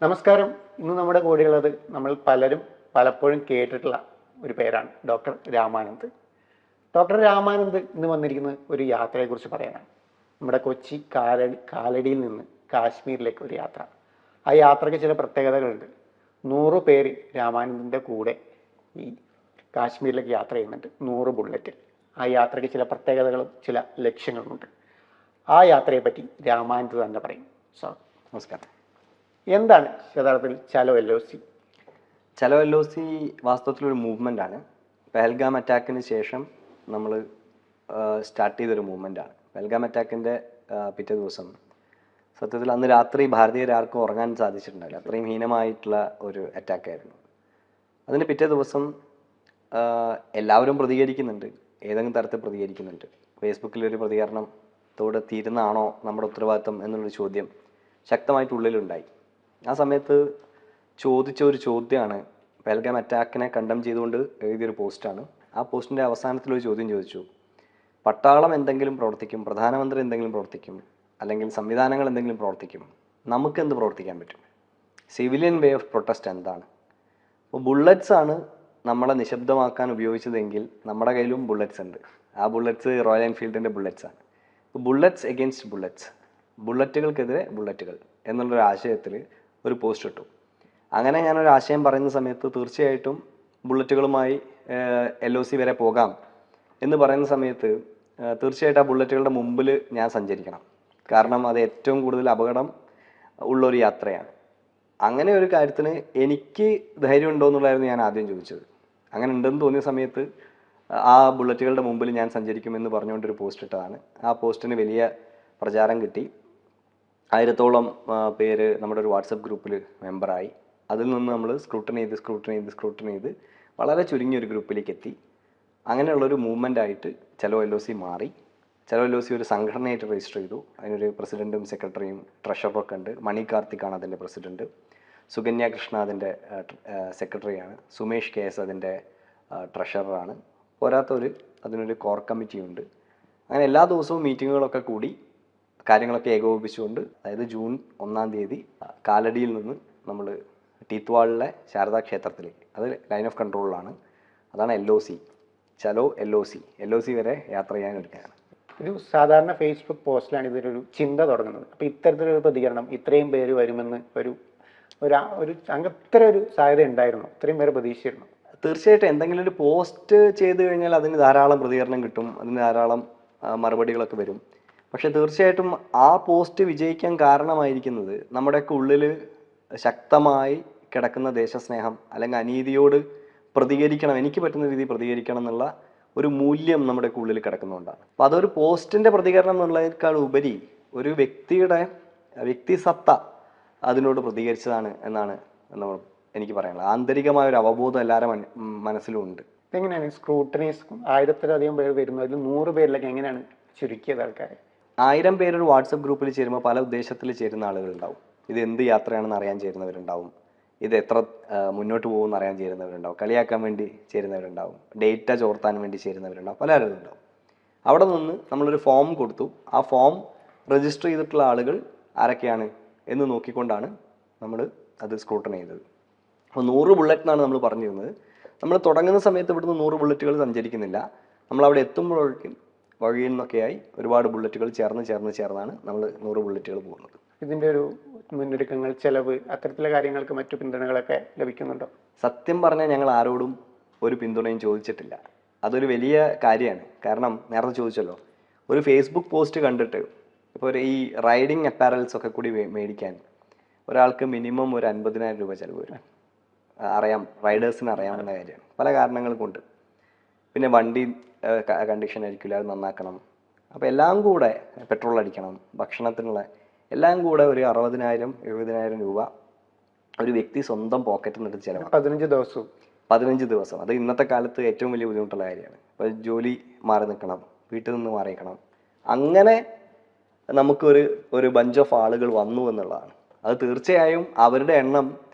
നമസ്കാരം. ഇന്ന് നമ്മുടെ കൂടെയുള്ളത് നമ്മൾ പലരും പലപ്പോഴും കേട്ടിട്ടുള്ള ഒരു പേരാണ് ഡോക്ടർ രാമാനന്ദ്. ഡോക്ടർ രാമാനന്ദ് ഇന്ന് വന്നിരിക്കുന്നത് ഒരു യാത്രയെക്കുറിച്ച് പറയാനാണ്. നമ്മുടെ കൊച്ചി കാലടിയിൽ നിന്ന് കാശ്മീരിലേക്ക് ഒരു യാത്ര. ആ യാത്രയ്ക്ക് ചില പ്രത്യേകതകളുണ്ട്. 100 പേര് രാമാനന്ദിൻ്റെ കൂടെ ഈ കാശ്മീരിലേക്ക് യാത്ര ചെയ്യുന്നുണ്ട്, 100 ബുള്ളറ്റിൽ. ആ യാത്രയ്ക്ക് ചില പ്രത്യേകതകളും ചില ലക്ഷ്യങ്ങളുമുണ്ട്. ആ യാത്രയെപ്പറ്റി രാമാനന്ദ് തന്നെ പറയും. സാർ നമസ്കാരം. എന്താണ് യഥാർത്ഥത്തിൽ ചലോ LOC? ചലോ LOC വാസ്തവത്തിലൊരു മൂവ്മെൻ്റ് ആണ്. പെഹൽഗാം അറ്റാക്കിന് ശേഷം നമ്മൾ സ്റ്റാർട്ട് ചെയ്തൊരു മൂവ്മെൻ്റ് ആണ്. പെഹൽഗാം അറ്റാക്കിൻ്റെ പിറ്റേ ദിവസം സത്യത്തിൽ അന്ന് രാത്രി ഭാരതീയരാർക്കും ഉറങ്ങാൻ സാധിച്ചിട്ടുണ്ടായില്ല. അത്രയും ഹീനമായിട്ടുള്ള ഒരു അറ്റാക്കായിരുന്നു. അതിന് പിറ്റേ ദിവസം എല്ലാവരും പ്രതികരിക്കുന്നുണ്ട്, ഏതെങ്കിലും തരത്തിൽ പ്രതികരിക്കുന്നുണ്ട്. ഫേസ്ബുക്കിലൊരു പ്രതികരണത്തോടെ തീരുന്നതാണോ നമ്മുടെ ഉത്തരവാദിത്തം എന്നുള്ളൊരു ചോദ്യം ശക്തമായിട്ട് ഉള്ളിലുണ്ടായി. ആ സമയത്ത് ചോദിച്ച ഒരു ചോദ്യമാണ്, പെഹൽഗാം അറ്റാക്കിനെ കണ്ടം ചെയ്തുകൊണ്ട് എഴുതിയൊരു പോസ്റ്റാണ്. ആ പോസ്റ്റിൻ്റെ അവസാനത്തിലൊരു ചോദ്യം ചോദിച്ചു, പട്ടാളം എന്തെങ്കിലും പ്രവർത്തിക്കും, പ്രധാനമന്ത്രി എന്തെങ്കിലും പ്രവർത്തിക്കും, അല്ലെങ്കിൽ സംവിധാനങ്ങൾ എന്തെങ്കിലും പ്രവർത്തിക്കും, നമുക്ക് എന്ത് പ്രവർത്തിക്കാൻ പറ്റും? സിവിലിയൻ വേ ഓഫ് പ്രൊട്ടസ്റ്റ് എന്താണ്? അപ്പോൾ ബുള്ളറ്റ്സ് ആണ് നമ്മളെ നിശബ്ദമാക്കാൻ ഉപയോഗിച്ചതെങ്കിൽ നമ്മുടെ കയ്യിലും ബുള്ളറ്റ്സ് ഉണ്ട്. ആ ബുള്ളറ്റ്സ് റോയൽ എൻഫീൽഡിൻ്റെ ബുള്ളറ്റ്സ് ആണ്. ബുള്ളറ്റ്സ് എഗെയിൻസ്റ്റ് ബുള്ളറ്റ്സ്, ബുള്ളറ്റുകൾക്കെതിരെ ബുള്ളറ്റുകൾ എന്നുള്ളൊരു ആശയത്തിൽ ഒരു പോസ്റ്റ് ഇട്ടു. അങ്ങനെ ഞാനൊരു ആശയം പറയുന്ന സമയത്ത് തീർച്ചയായിട്ടും ബുള്ളറ്റുകളുമായി LOC വരെ പോകാം എന്ന് പറയുന്ന സമയത്ത് തീർച്ചയായിട്ടും ആ ബുള്ളറ്റുകളുടെ മുമ്പിൽ ഞാൻ സഞ്ചരിക്കണം. കാരണം അത് ഏറ്റവും കൂടുതൽ അപകടം ഉള്ളൊരു യാത്രയാണ്. അങ്ങനെ ഒരു കാര്യത്തിന് എനിക്ക് ധൈര്യം ഉണ്ടോ എന്നുള്ളതായിരുന്നു ഞാൻ ആദ്യം ചോദിച്ചത്. അങ്ങനെ ഉണ്ടെന്ന് തോന്നിയ സമയത്ത് ആ ബുള്ളറ്റുകളുടെ മുമ്പിൽ ഞാൻ സഞ്ചരിക്കുമെന്ന് പറഞ്ഞുകൊണ്ടൊരു പോസ്റ്റ് ഇട്ടതാണ്. ആ പോസ്റ്റിന് വലിയ പ്രചാരം കിട്ടി. 1000-ഓളം പേര് നമ്മുടെ ഒരു വാട്സപ്പ് ഗ്രൂപ്പിൽ മെമ്പറായി. അതിൽ നിന്ന് നമ്മൾ സ്ക്രൂട്ടൺ ചെയ്ത് വളരെ ചുരുങ്ങിയൊരു ഗ്രൂപ്പിലേക്ക് എത്തി. അങ്ങനെയുള്ളൊരു മൂവ്മെൻ്റ് ആയിട്ട് ചലോ LOC മാറി. ചലോ LOC ഒരു സംഘടനയായിട്ട് രജിസ്റ്റർ ചെയ്തു. അതിനൊരു പ്രസിഡൻറ്റും സെക്രട്ടറിയും ട്രഷററൊക്കെ ഉണ്ട്. മണി കാർത്തിക്കാണ് അതിൻ്റെ പ്രസിഡൻറ്റ്, സുകന്യ കൃഷ്ണ അതിൻ്റെ സെക്രട്ടറിയാണ്, സുമേഷ് KS അതിൻ്റെ ട്രഷററാണ്. പോരാത്തൊരു അതിനൊരു കോർ കമ്മിറ്റിയുണ്ട്. അങ്ങനെ എല്ലാ ദിവസവും മീറ്റിങ്ങുകളൊക്കെ കൂടി കാര്യങ്ങളൊക്കെ ഏകോപിപ്പിച്ചുകൊണ്ട്, അതായത് ജൂൺ 1-ാം തീയതി കാലടിയിൽ നിന്ന് നമ്മൾ ടീത്വാളിലെ ശാരദാ ക്ഷേത്രത്തിലേക്ക്, അത് ലൈൻ ഓഫ് കൺട്രോളിലാണ്. അതാണ് LOC, ചലോ LOC വരെ യാത്ര ചെയ്യാൻ എടുക്കുകയാണ്. ഒരു സാധാരണ ഫേസ്ബുക്ക് പോസ്റ്റിലാണ് ഇതിലൊരു ചിന്ത തുടങ്ങുന്നത്. അപ്പോൾ ഇത്തരത്തിലൊരു പ്രതികരണം, ഇത്രയും പേര് വരുമെന്ന് ഒരു ഇത്ര ഒരു സാധ്യത ഉണ്ടായിരുന്നു? ഇത്രയും പേര് പ്രതീക്ഷിച്ചിരുന്നു? തീർച്ചയായിട്ടും എന്തെങ്കിലും ഒരു പോസ്റ്റ് ചെയ്ത് കഴിഞ്ഞാൽ അതിന് ധാരാളം പ്രതികരണം കിട്ടും, അതിന് ധാരാളം മറുപടികളൊക്കെ വരും. പക്ഷെ തീർച്ചയായിട്ടും ആ പോസ്റ്റ് വിജയിക്കാൻ കാരണമായിരിക്കുന്നത് നമ്മുടെയൊക്കെ ഉള്ളിൽ ശക്തമായി കിടക്കുന്ന ദേശസ്നേഹം, അല്ലെങ്കിൽ അനീതിയോട് പ്രതികരിക്കണം, എനിക്ക് പറ്റുന്ന രീതിയിൽ പ്രതികരിക്കണം എന്നുള്ള ഒരു മൂല്യം നമ്മുടെ ഉള്ളിൽ കിടക്കുന്നതുകൊണ്ടാണ്. അപ്പോൾ അതൊരു പോസ്റ്റിൻ്റെ പ്രതികരണം എന്നുള്ളതിനേക്കാൾ ഉപരി ഒരു വ്യക്തിസത്ത അതിനോട് പ്രതികരിച്ചതാണ് എന്നാണ് എനിക്ക് പറയാനുള്ളത്. ആന്തരികമായ ഒരു അവബോധം എല്ലാവരും മനസ്സിലും ഉണ്ട്. എങ്ങനെയാണ് സ്ക്രൂട്ടനൈസ് 1000-ലധികം പേര് വരുന്നത്, അതിൽ 100 പേരിലേക്ക് എങ്ങനെയാണ് ചുരുക്കിയത് ആൾക്കാരെ? 1000 പേരൊരു വാട്സപ്പ് ഗ്രൂപ്പിൽ ചേരുമ്പോൾ പല ഉദ്ദേശത്തിൽ ചേരുന്ന ആളുകളുണ്ടാവും. ഇത് എന്ത് യാത്രയാണെന്ന് അറിയാൻ ചേരുന്നവരുണ്ടാവും, ഇത് എത്ര മുന്നോട്ട് പോകുമെന്ന് അറിയാൻ ചേരുന്നവരുണ്ടാവും, കളിയാക്കാൻ വേണ്ടി ചേരുന്നവരുണ്ടാവും, ഡേറ്റ ചോർത്താൻ വേണ്ടി ചേരുന്നവരുണ്ടാവും, പല ആളുകളുണ്ടാവും. അവിടെ നിന്ന് നമ്മളൊരു ഫോം കൊടുത്തു. ആ ഫോം രജിസ്റ്റർ ചെയ്തിട്ടുള്ള ആളുകൾ ആരൊക്കെയാണ് എന്ന് നോക്കിക്കൊണ്ടാണ് നമ്മൾ അത് സ്ക്രൂട്ടൺ ചെയ്തത്. അപ്പോൾ 100 ബുള്ളറ്റ് എന്നാണ് നമ്മൾ പറഞ്ഞിരുന്നത്. നമ്മൾ തുടങ്ങുന്ന സമയത്ത് ഇവിടുന്ന് 100 ബുള്ളറ്റുകൾ സഞ്ചരിക്കുന്നില്ല. നമ്മളവിടെ എത്തുമ്പോഴേക്കും വഴിയിൽ നിന്നൊക്കെയായി ഒരുപാട് ബുള്ളറ്റുകൾ ചേർന്നാണ് നമ്മൾ 100 ബുള്ളറ്റുകൾ പോകുന്നത്. ഇതിൻ്റെ ഒരു മുന്നൊരുക്കങ്ങൾ, ചെലവ്, അത്തരത്തിലുള്ള കാര്യങ്ങൾക്ക് മറ്റു പിന്തുണകളൊക്കെ ലഭിക്കുന്നുണ്ടോ? സത്യം പറഞ്ഞാൽ ഞങ്ങൾ ആരോടും ഒരു പിന്തുണയും ചോദിച്ചിട്ടില്ല. അതൊരു വലിയ കാര്യമാണ്. കാരണം നേരത്തെ ചോദിച്ചല്ലോ, ഒരു ഫേസ്ബുക്ക് പോസ്റ്റ് കണ്ടിട്ട് ഇപ്പോൾ ഈ റൈഡിങ് അപ്പാരൽസ് ഒക്കെ കൂടി മേടിക്കാൻ ഒരാൾക്ക് മിനിമം ഒരു 50,000 രൂപ ചിലവ് വരും. അറിയാം, റൈഡേഴ്സിന് അറിയാവുന്ന കാര്യമാണ്, പല കാരണങ്ങൾ കൊണ്ട്. പിന്നെ വണ്ടി കണ്ടീഷൻ ആയിരിക്കില്ല, അത് നന്നാക്കണം. അപ്പോൾ എല്ലാം കൂടെ പെട്രോൾ അടിക്കണം, ഭക്ഷണത്തിനുള്ള എല്ലാം കൂടെ ഒരു 60,000-70,000 രൂപ ഒരു വ്യക്തി സ്വന്തം പോക്കറ്റിൽ നിന്ന് എടുത്ത് ചിലവാണ്. 15 ദിവസം. അത് ഇന്നത്തെ കാലത്ത് ഏറ്റവും വലിയ ബുദ്ധിമുട്ടുള്ള കാര്യമാണ്. ഇപ്പോൾ ജോലി മാറി നിൽക്കണം, വീട്ടിൽ നിന്ന് മാറി നിൽക്കണം. അങ്ങനെ നമുക്കൊരു ബഞ്ച് ഓഫ് ആളുകൾ വന്നു എന്നുള്ളതാണ്. അത് തീർച്ചയായും അവരുടെ എണ്ണം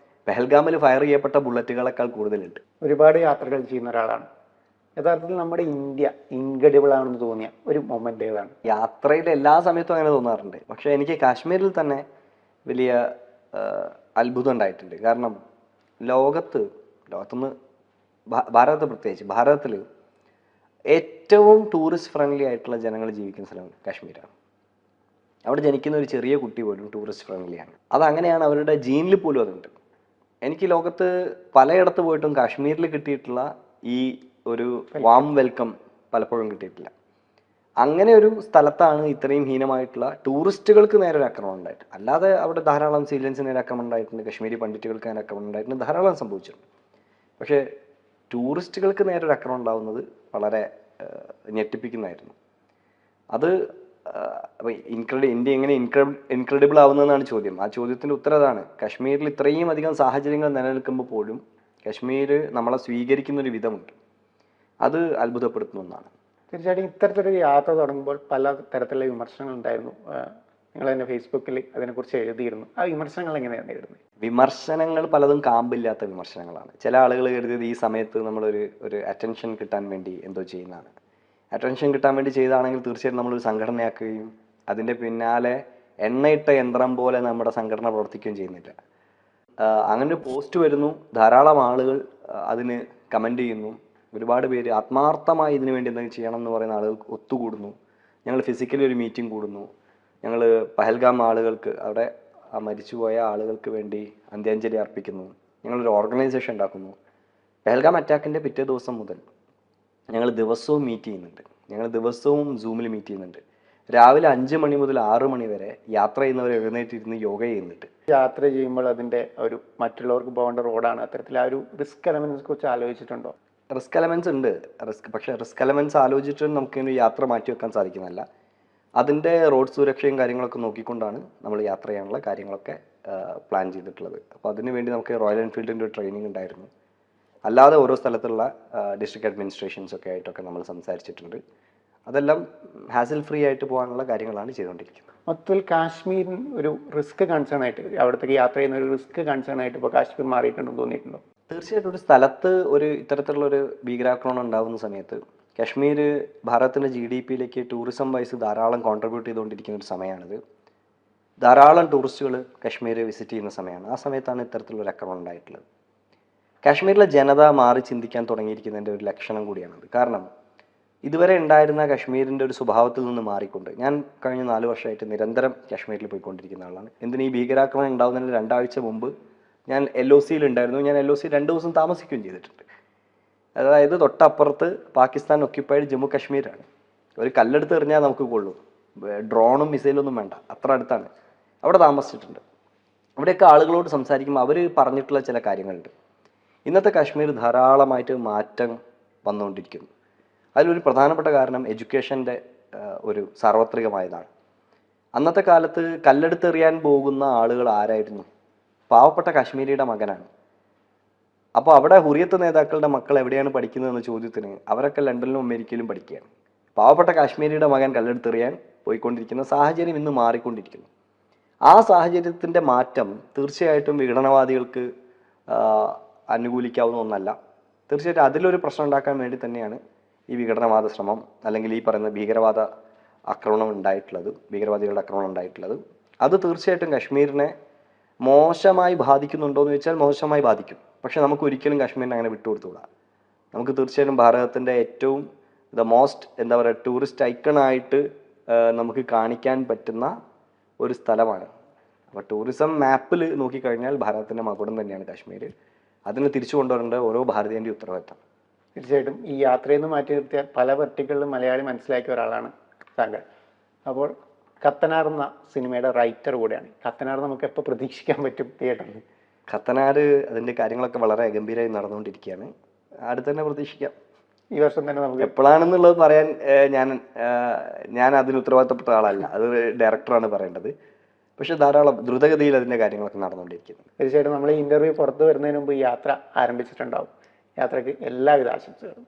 പെഹൽഗാമിൽ ഫയർ ചെയ്യപ്പെട്ട ബുള്ളറ്റുകളെക്കാൾ കൂടുതലുണ്ട്. ഒരുപാട് യാത്രകൾ ചെയ്യുന്ന ഒരാളാണ്. യഥാർത്ഥത്തിൽ നമ്മുടെ ഇന്ത്യ ഇൻക്രെഡിബിൾ ആണെന്ന് തോന്നിയ ഒരു മൊമെന്റ് ഏതാണ്? യാത്രയിൽ എല്ലാ സമയത്തും അങ്ങനെ തോന്നാറുണ്ട്. പക്ഷെ എനിക്ക് കാശ്മീരിൽ തന്നെ വലിയ അത്ഭുതം ഉണ്ടായിട്ടുണ്ട്. കാരണം ലോകത്തുനിന്ന് ഭാരതത്തെ പ്രത്യേകിച്ച് ഭാരതത്തിൽ ഏറ്റവും ടൂറിസ്റ്റ് ഫ്രണ്ട്ലി ആയിട്ടുള്ള ജനങ്ങൾ ജീവിക്കുന്ന സ്ഥലം കാശ്മീരാണ്. അവിടെ ജനിക്കുന്ന ഒരു ചെറിയ കുട്ടി പോലും ടൂറിസ്റ്റ് ഫ്രണ്ട്ലിയാണ്. അതങ്ങനെയാണ്, അവരുടെ ജീനിൽ പോലും അതുണ്ട്. എനിക്ക് ലോകത്ത് പലയിടത്ത് പോയിട്ടും കാശ്മീരിൽ കിട്ടിയിട്ടുള്ള ഈ ഒരു വാം വെൽക്കം പലപ്പോഴും കിട്ടിയിട്ടില്ല. അങ്ങനെ ഒരു സ്ഥലത്താണ് ഇത്രയും ഹീനമായിട്ടുള്ള ടൂറിസ്റ്റുകൾക്ക് നേരെ ഒരു ആക്രമണം ഉണ്ടായിട്ട്. അല്ലാതെ അവിടെ ധാരാളം സിവിലിയൻസിന് നേരെ ആക്രമണം ഉണ്ടായിട്ടുണ്ട്, കശ്മീരി പണ്ഡിറ്റുകൾക്ക് നേരെ ആക്രമണം ഉണ്ടായിട്ടുണ്ട്, ധാരാളം സംഭവിച്ചിട്ടുണ്ട്. പക്ഷേ ടൂറിസ്റ്റുകൾക്ക് നേരെ ഒരു ആക്രമണം ഉണ്ടാവുന്നത് വളരെ ഞെട്ടിപ്പിക്കുന്നതായിരുന്നു. അത് ഇന്ത്യ എങ്ങനെ ഇൻക്രെഡിബിൾ ആവുന്നതെന്നാണ് ചോദ്യം. ആ ചോദ്യത്തിന്റെ ഉത്തരം അതാണ്. കശ്മീരിൽ ഇത്രയും അധികം സാഹചര്യങ്ങൾ നിലനിൽക്കുമ്പോൾ പോലും കശ്മീർ നമ്മളെ സ്വീകരിക്കുന്ന ഒരു വിധമുണ്ട്. അത് അത്ഭുതപ്പെടുത്തുന്ന ഒന്നാണ്. തീർച്ചയായിട്ടും ഇത്തരത്തിലൊരു യാത്ര തുടങ്ങുമ്പോൾ പല തരത്തിലുള്ള വിമർശനങ്ങൾ ഉണ്ടായിരുന്നു. നിങ്ങൾ തന്നെ ഫേസ്ബുക്കിൽ അതിനെക്കുറിച്ച് എഴുതിയിരുന്നു. ആ വിമർശനങ്ങൾ എങ്ങനെയാണ് നേരിടുന്നത്? വിമർശനങ്ങൾ പലതും കാമ്പില്ലാത്ത വിമർശനങ്ങളാണ്. ചില ആളുകൾ കരുതിയത് ഈ സമയത്ത് നമ്മളൊരു അറ്റൻഷൻ കിട്ടാൻ വേണ്ടി എന്തോ ചെയ്യുന്നതാണ്. അറ്റൻഷൻ കിട്ടാൻ വേണ്ടി ചെയ്താണെങ്കിൽ തീർച്ചയായിട്ടും നമ്മളൊരു സംഘടനയാക്കുകയും അതിൻ്റെ പിന്നാലെ എണ്ണയിട്ട യന്ത്രം പോലെ നമ്മുടെ സംഘടന പ്രവർത്തിക്കുകയും ചെയ്യുന്നില്ല. അങ്ങനെ ഒരു പോസ്റ്റ് വരുന്നു, ധാരാളം ആളുകൾ അതിന് കമൻറ്റ് ചെയ്യുന്നു, ഒരുപാട് പേര് ആത്മാർത്ഥമായി ഇതിനു വേണ്ടി എന്തെങ്കിലും ചെയ്യണം എന്ന് പറയുന്ന ആളുകൾ ഒത്തുകൂടുന്നു. ഞങ്ങൾ ഫിസിക്കലി ഒരു മീറ്റിംഗ് കൂടുന്നു. ഞങ്ങൾ പഹൽഗാം ആളുകൾക്ക്, അവിടെ ആ മരിച്ചുപോയ ആളുകൾക്ക് വേണ്ടി അന്ത്യാഞ്ജലി അർപ്പിക്കുന്നു. ഞങ്ങളൊരു ഓർഗനൈസേഷൻ ഉണ്ടാക്കുന്നു. പഹൽഗാം അറ്റാക്കിൻ്റെ പിറ്റേ ദിവസം മുതൽ ഞങ്ങൾ ദിവസവും മീറ്റ് ചെയ്യുന്നുണ്ട്. ഞങ്ങൾ ദിവസവും സൂമിൽ മീറ്റ് ചെയ്യുന്നുണ്ട്. രാവിലെ 5 മണി മുതൽ 6 മണി വരെ യാത്ര ചെയ്യുന്നവർ എഴുന്നേറ്റിരുന്ന് യോഗ ചെയ്യുന്നുണ്ട്. യാത്ര ചെയ്യുമ്പോൾ അതിൻ്റെ ഒരു മറ്റുള്ളവർക്ക് പോകേണ്ട റോഡാണ്. അത്തരത്തിൽ ആ ഒരു റിസ്ക് എലമെന്റിനെ കുറിച്ച് ആലോചിച്ചിട്ടുണ്ടോ? റിസ്ക് എലമെന്റ്സ് ഉണ്ട്. പക്ഷേ റിസ്ക് എലമെന്റ്സ് ആലോചിച്ചിട്ട് നമുക്കിനി യാത്ര മാറ്റി വെക്കാൻ സാധിക്കുന്നതല്ല. അതിൻ്റെ റോഡ് സുരക്ഷയും കാര്യങ്ങളൊക്കെ നോക്കിക്കൊണ്ടാണ് നമ്മൾ യാത്ര ചെയ്യാനുള്ള കാര്യങ്ങളൊക്കെ പ്ലാൻ ചെയ്തിട്ടുള്ളത്. അപ്പോൾ അതിനു വേണ്ടി നമുക്ക് റോയൽ എൻഫീൽഡിൻ്റെ ഒരു ട്രെയിനിങ് ഉണ്ടായിരുന്നു. അല്ലാതെ ഓരോ സ്ഥലത്തുള്ള ഡിസ്ട്രിക്ട് അഡ്മിനിസ്ട്രേഷൻസ് ഒക്കെ ആയിട്ടൊക്കെ നമ്മൾ സംസാരിച്ചിട്ടുണ്ട്. അതെല്ലാം ഹാസിൽ ഫ്രീ ആയിട്ട് പോകാനുള്ള കാര്യങ്ങളാണ് ചെയ്തുകൊണ്ടിരിക്കുന്നത്. മൊത്തത്തിൽ കാശ്മീരിന് ഒരു റിസ്ക് കൺസേൺ ആയിട്ട്, അവിടത്തേക്ക് യാത്ര ചെയ്യുന്ന ഒരു റിസ്ക് കൺസേൺ ആയിട്ട് ഇപ്പോൾ കാശ്മീർ മാറിയിട്ടുണ്ടെന്ന് തോന്നിയിട്ടുണ്ടോ? തീർച്ചയായിട്ടും ഒരു സ്ഥലത്ത് ഒരു ഇത്തരത്തിലുള്ളൊരു ഭീകരാക്രമണം ഉണ്ടാകുന്ന സമയത്ത് കാശ്മീർ ഭാരതത്തിൻ്റെ GDP-യിലേക്ക് ടൂറിസം വൈസ് ധാരാളം കോൺട്രിബ്യൂട്ട് ചെയ്തുകൊണ്ടിരിക്കുന്ന ഒരു സമയമാണിത്. ധാരാളം ടൂറിസ്റ്റുകൾ കാശ്മീർ വിസിറ്റ് ചെയ്യുന്ന സമയമാണ്. ആ സമയത്താണ് ഇത്തരത്തിലുള്ളൊരു ആക്രമണം ഉണ്ടായിട്ടുള്ളത്. കാശ്മീരിലെ ജനത മാറി ചിന്തിക്കാൻ തുടങ്ങിയിരിക്കുന്നതിൻ്റെ ഒരു ലക്ഷണം കൂടിയാണത്. കാരണം ഇതുവരെ ഉണ്ടായിരുന്ന കാശ്മീരിൻ്റെ ഒരു സ്വഭാവത്തിൽ നിന്ന് മാറിക്കൊണ്ട്, ഞാൻ കഴിഞ്ഞ 4 വർഷമായിട്ട് നിരന്തരം കാശ്മീരിൽ പോയിക്കൊണ്ടിരിക്കുന്ന ആളാണ്. എന്തിന് ഈ ഭീകരാക്രമണം ഉണ്ടാകുന്നതിന് 2 ആഴ്ച മുമ്പ് ഞാൻ LOCയിൽ ഉണ്ടായിരുന്നു. ഞാൻ LOC 2 ദിവസം താമസിക്കുകയും ചെയ്തിട്ടുണ്ട്. അതായത് തൊട്ടപ്പുറത്ത് പാകിസ്ഥാൻ ഒക്യുപ്പൈഡ് ജമ്മു കാശ്മീരാണ്. ഒരു കല്ലെടുത്ത് എറിഞ്ഞാൽ നമുക്ക് കൊള്ളൂ, ഡ്രോണും മിസൈലൊന്നും വേണ്ട, അത്ര അടുത്താണ്. അവിടെ താമസിച്ചിട്ടുണ്ട്. അവിടെയൊക്കെ ആളുകളോട് സംസാരിക്കുമ്പോൾ അവർ പറഞ്ഞിട്ടുള്ള ചില കാര്യങ്ങളുണ്ട്. ഇന്നത്തെ കാശ്മീർ ധാരാളമായിട്ട് മാറ്റം വന്നുകൊണ്ടിരിക്കുന്നു. അതിലൊരു പ്രധാനപ്പെട്ട കാരണം എഡ്യൂക്കേഷൻ്റെ ഒരു സാർവത്രികമായതാണ്. അന്നത്തെ കാലത്ത് കല്ലെടുത്തെറിയാൻ പോകുന്ന ആളുകൾ ആരായിരുന്നു? പാവപ്പെട്ട കാശ്മീരിയുടെ മകനാണ്. അപ്പോൾ അവിടെ ഹുറിയത്ത് നേതാക്കളുടെ മക്കൾ എവിടെയാണ് പഠിക്കുന്നതെന്ന ചോദ്യത്തിന് അവരൊക്കെ ലണ്ടനിലും അമേരിക്കയിലും പഠിക്കുകയാണ്. പാവപ്പെട്ട കാശ്മീരിയുടെ മകൻ കല്ലെടുത്തെറിയാൻ പോയിക്കൊണ്ടിരിക്കുന്ന സാഹചര്യം ഇന്ന് മാറിക്കൊണ്ടിരിക്കുന്നു. ആ സാഹചര്യത്തിൻ്റെ മാറ്റം തീർച്ചയായിട്ടും വിഘടനവാദികൾക്ക് അനുകൂലിക്കാവുന്ന ഒന്നല്ല. തീർച്ചയായിട്ടും അതിലൊരു പ്രശ്നം ഉണ്ടാക്കാൻ വേണ്ടി തന്നെയാണ് ഈ വിഘടനവാദ ശ്രമം, അല്ലെങ്കിൽ ഈ പറയുന്ന ഭീകരവാദ ആക്രമണം ഉണ്ടായിട്ടുള്ളത്, ഭീകരവാദികളുടെ ആക്രമണം ഉണ്ടായിട്ടുള്ളത്. അത് തീർച്ചയായിട്ടും കാശ്മീരിനെ മോശമായി ബാധിക്കുന്നുണ്ടോ എന്ന് ചോദിച്ചാൽ മോശമായി ബാധിക്കും. പക്ഷെ നമുക്ക് ഒരിക്കലും കാശ്മീരിനെ അങ്ങനെ വിട്ടുകൊടുത്തുകൂടാ. നമുക്ക് തീർച്ചയായിട്ടും ഭാരതത്തിൻ്റെ ഏറ്റവും എന്താ പറയുക, ടൂറിസ്റ്റ് ഐക്കണായിട്ട് നമുക്ക് കാണിക്കാൻ പറ്റുന്ന ഒരു സ്ഥലമാണ്. അപ്പോൾ ടൂറിസം മാപ്പിൽ നോക്കിക്കഴിഞ്ഞാൽ ഭാരതത്തിൻ്റെ മകുടം തന്നെയാണ് കാശ്മീർ. അതിന് തിരിച്ചു കൊണ്ടുവരേണ്ട ഓരോ ഭാരതീയൻ്റെ ഉത്തരവാദിത്തം. തീർച്ചയായിട്ടും ഈ യാത്രയിൽ നിന്ന് മാറ്റി നിർത്തിയാൽ പല വെർട്ടിക്കളിലും മലയാളി മനസ്സിലാക്കിയ ഒരാളാണ് താങ്കൾ. അപ്പോൾ കത്തനാർ എന്ന സിനിമയുടെ റൈറ്റർ കൂടെയാണ്. കത്തനാർ നമുക്ക് എപ്പോൾ പ്രതീക്ഷിക്കാൻ പറ്റും തിയേറ്ററിൽ? കത്തനാർ അതിൻ്റെ കാര്യങ്ങളൊക്കെ വളരെ ഗംഭീരമായി നടന്നുകൊണ്ടിരിക്കുകയാണ്. അടുത്ത് തന്നെ പ്രതീക്ഷിക്കാം. ഈ വർഷം തന്നെ നമുക്ക് എപ്പോഴാണെന്നുള്ളത് പറയാൻ ഞാൻ അതിന് ഉത്തരവാദിത്തപ്പെട്ട ആളല്ല, അത് ഡയറക്ടറാണ് പറയേണ്ടത്. പക്ഷെ ധാരാളം ദ്രുതഗതിയിൽ അതിൻ്റെ കാര്യങ്ങളൊക്കെ നടന്നുകൊണ്ടിരിക്കുന്നു. തീർച്ചയായിട്ടും നമ്മൾ ഈ ഇന്റർവ്യൂ പുറത്തു വരുന്നതിന് മുമ്പ് ഈ യാത്ര ആരംഭിച്ചിട്ടുണ്ടാവും. യാത്രയ്ക്ക് എല്ലാവിധ ആശംസകളും.